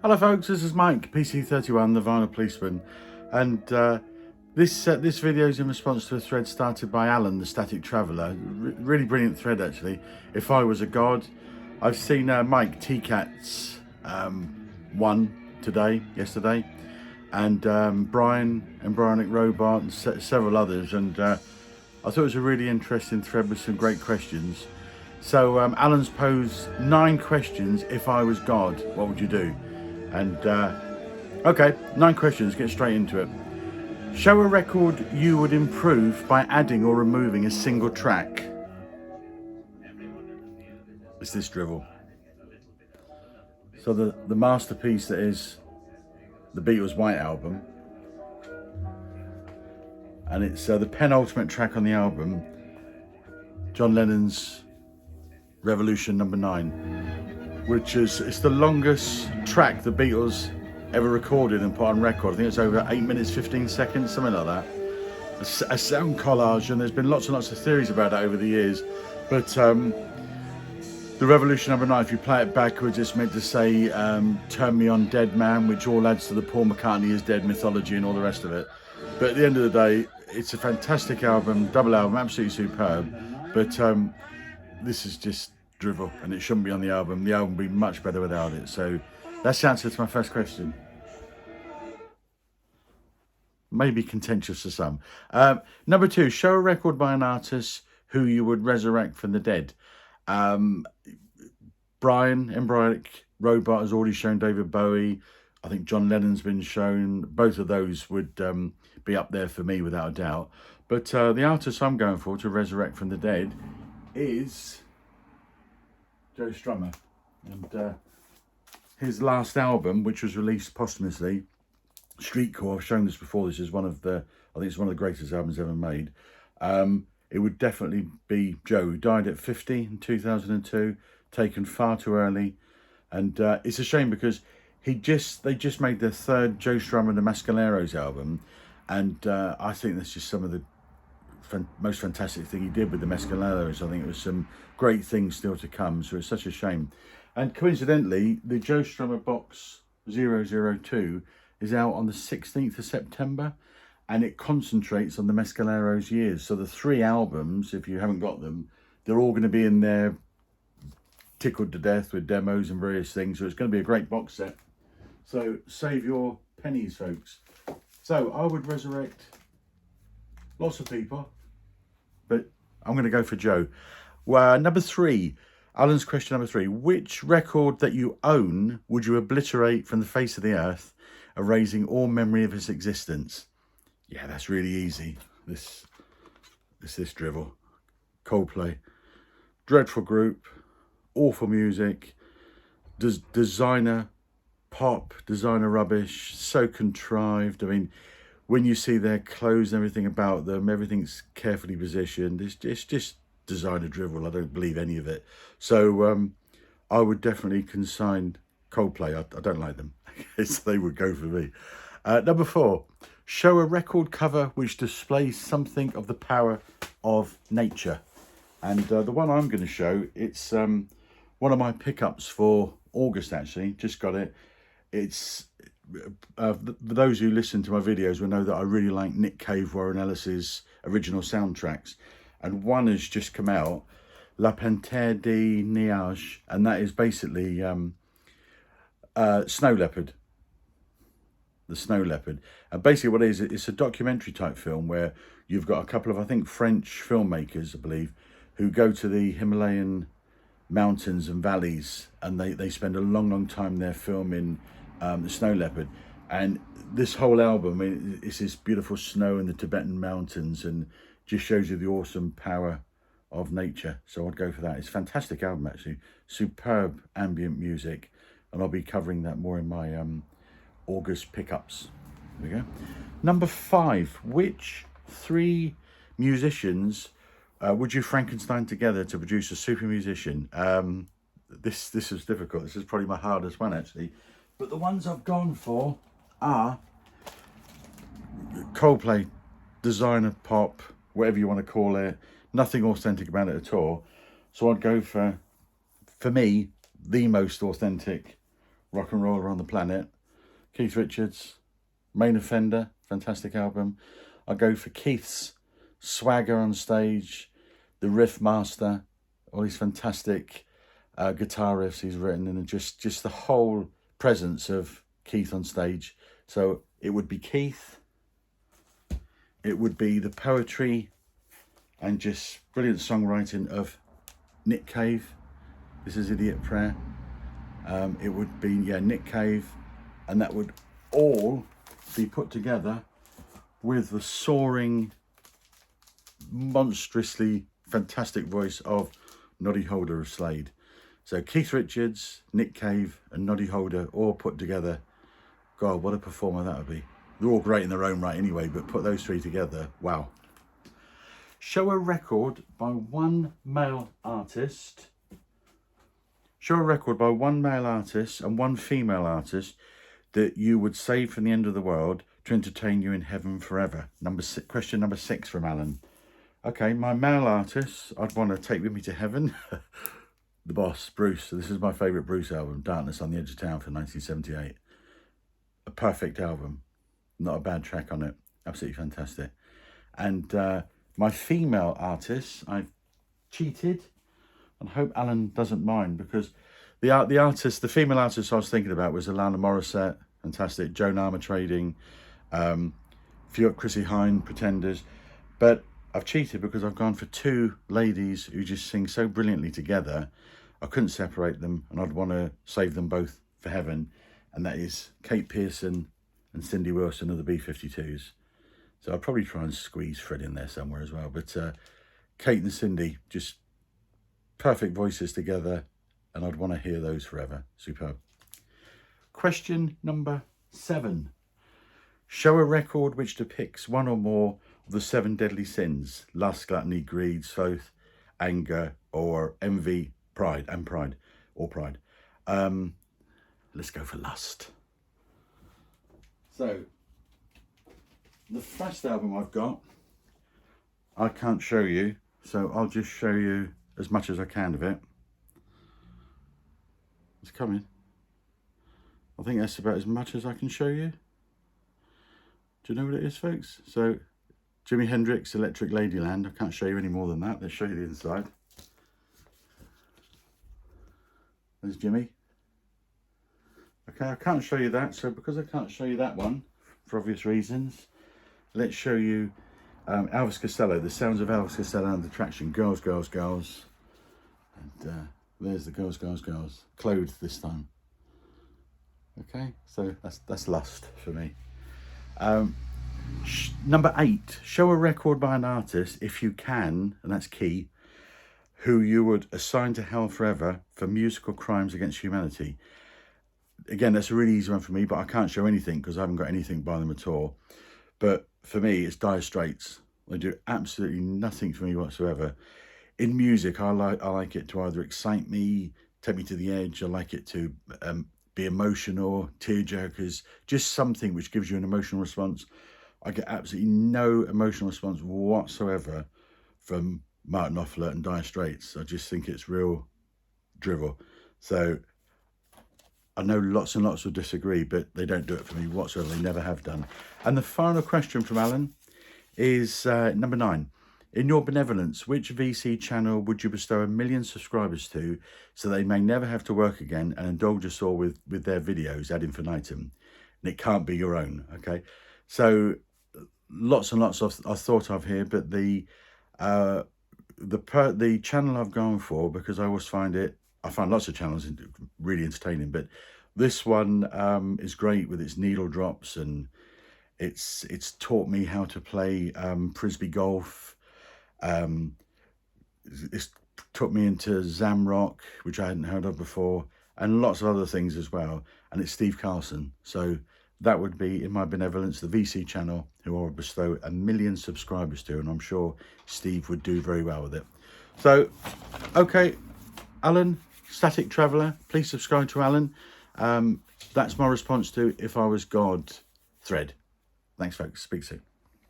Hello folks, this is Mike, PC31, the Vinyl Policeman, and this video is in response to a thread started by Alan, the Static Traveller. Really brilliant thread actually. If I was a god, I've seen Mike T-Cat's one yesterday, and Brian, Embryonic Robot, and several others, and I thought it was a really interesting thread with some great questions. So Alan's posed 9 questions. If I was God, what would you do? And okay, 9 questions, get straight into it. Show a record you would improve by adding or removing a single track. It's this drivel. So the masterpiece that is the Beatles' White Album, and it's the penultimate track on the album, John Lennon's Revolution number 9, which is, it's the longest track the Beatles ever recorded and put on record. I think it's over 8 minutes 15 seconds, something like that. A sound collage, and there's been lots and lots of theories about that over the years. But the Revolution number 9, if you play it backwards, it's meant to say "Turn Me On, Dead Man," which all adds to the Paul McCartney is dead mythology and all the rest of it. But at the end of the day, it's a fantastic album, double album, absolutely superb. But this is just drivel, and it shouldn't be on the album. The album would be much better without it. So that's the answer to my first question. Maybe contentious to some. Number 2, show a record by an artist who you would resurrect from the dead. Brian, Embryonic Robot, has already shown David Bowie. I think John Lennon's been shown. Both of those would be up there for me without a doubt. But the artist I'm going for to resurrect from the dead is Joe Strummer, and his last album, which was released posthumously, Streetcore. I've shown this before. This is one of the, I think it's one of the greatest albums ever made. It would definitely be Joe, who died at 50 in 2002, taken far too early, and it's a shame because they just made their 3rd Joe Strummer and the Mescaleros album, and I think that's just some of the most fantastic thing he did with the Mescaleros. I think it was some great things still to come, so it's such a shame. And coincidentally, the Joe Strummer Box 002 is out on the 16th of September, and it concentrates on the Mescaleros years. So the 3 albums, if you haven't got them, they're all going to be in there, tickled to death with demos and various things. So it's going to be a great box set. So save your pennies, folks. So I would resurrect lots of people, but I'm going to go for Joe. Well, number 3, Alan's question number 3. Which record that you own would you obliterate from the face of the earth, erasing all memory of its existence? Yeah, that's really easy. This drivel. Coldplay. Dreadful group. Awful music. Designer pop. Designer rubbish. So contrived. I mean, when you see their clothes and everything about them, everything's carefully positioned. It's just designer drivel. I don't believe any of it. So I would definitely consign Coldplay. I don't like them. So they would go for me. Number 4, show a record cover which displays something of the power of nature. And the one I'm going to show, it's one of my pickups for August actually. Just got it. It's for those who listen to my videos will know that I really like Nick Cave, Warren Ellis's original soundtracks, and one has just come out, La Panthère des Neiges, and that is basically Snow Leopard. The Snow Leopard. And basically what it is, it's a documentary type film where you've got a couple of, I think, French filmmakers, I believe, who go to the Himalayan mountains and valleys, and they spend a long time there filming the Snow Leopard. And this whole album, I mean, it's this beautiful snow in the Tibetan mountains, and just shows you the awesome power of nature. So I'd go for that. It's a fantastic album actually, superb ambient music, and I'll be covering that more in my August pickups. There we go. Number 5, which 3 musicians would you Frankenstein together to produce a super musician? This is difficult. This is probably my hardest one actually, but the ones I've gone for are Coldplay, designer pop, whatever you want to call it, nothing authentic about it at all. So I'd go for me, the most authentic rock and roller on the planet. Keith Richards, Main Offender, fantastic album. I go for Keith's swagger on stage, the riff master, all these fantastic guitar riffs he's written, and just the whole presence of Keith on stage. So it would be Keith, it would be the poetry and just brilliant songwriting of Nick Cave. This is Idiot Prayer. It would be, Nick Cave, and that would all be put together with the soaring, monstrously fantastic voice of Noddy Holder of Slade. So Keith Richards, Nick Cave and Noddy Holder all put together. God, what a performer that would be. They're all great in their own right anyway, but put those three together, wow. Show a record by one male artist. Show a record by one male artist and one female artist that you would save from the end of the world to entertain you in heaven forever. Question number 6 from Alan. Okay, my male artist I'd want to take with me to heaven. The Boss, Bruce. So this is my favourite Bruce album, Darkness on the Edge of Town from 1978. A perfect album. Not a bad track on it. Absolutely fantastic. And my female artist, I've cheated, and hope Alan doesn't mind, because the female artist I was thinking about was Alana Morissette, fantastic, Joan Armatrading, Chrissy Hine, Pretenders. But I've cheated because I've gone for 2 ladies who just sing so brilliantly together. I couldn't separate them, and I'd want to save them both for heaven. And that is Kate Pearson and Cindy Wilson of the B-52s. So I'll probably try and squeeze Fred in there somewhere as well. But Kate and Cindy, just perfect voices together, and I'd want to hear those forever. Superb. Question number 7. Show a record which depicts one or more of the 7 deadly sins: lust, gluttony, greed, sloth, anger, or envy, pride. Let's go for lust. So, the first album I've got, I can't show you, so I'll just show you as much as I can of it. It's coming. I think that's about as much as I can show you. Do you know what it is, folks? So, Jimi Hendrix, Electric Ladyland. I can't show you any more than that. Let's show you the inside. There's Jimmy. Okay, I can't show you that, so because I can't show you that one, for obvious reasons, let's show you Elvis Costello, the sounds of Elvis Costello and the Traction. Girls, girls, girls. And there's the girls, girls, girls. Clothed this time. Okay, so that's lust for me. Number 8, show a record by an artist, if you can, and that's key, who you would assign to hell forever for musical crimes against humanity. Again, that's a really easy one for me, but I can't show anything because I haven't got anything by them at all. But for me, it's Dire Straits. They do absolutely nothing for me whatsoever. In music, I like it to either excite me, take me to the edge. I like it to be emotional, tearjerkers, just something which gives you an emotional response. I get absolutely no emotional response whatsoever from Martin Knopfler and Dire Straits. I just think it's real drivel. So I know lots and lots will disagree, but they don't do it for me whatsoever. They never have done. And the final question from Alan is number 9. In your benevolence, which VC channel would you bestow 1 million subscribers to so they may never have to work again and indulge us all with their videos ad infinitum? And it can't be your own, okay? So lots and lots I thought of here, but the channel I've gone for, because I always find I find lots of channels really entertaining, but this one is great with its needle drops, and it's taught me how to play frisbee golf. It's took me into Zamrock, which I hadn't heard of before, and lots of other things as well. And it's Steve Carlson. So that would be, in my benevolence, the VC channel, who I would bestow 1 million subscribers to, and I'm sure Steve would do very well with it. So, okay, Alan, Static Traveller, please subscribe to Alan. That's my response to If I Was God thread. Thanks, folks. Speak soon.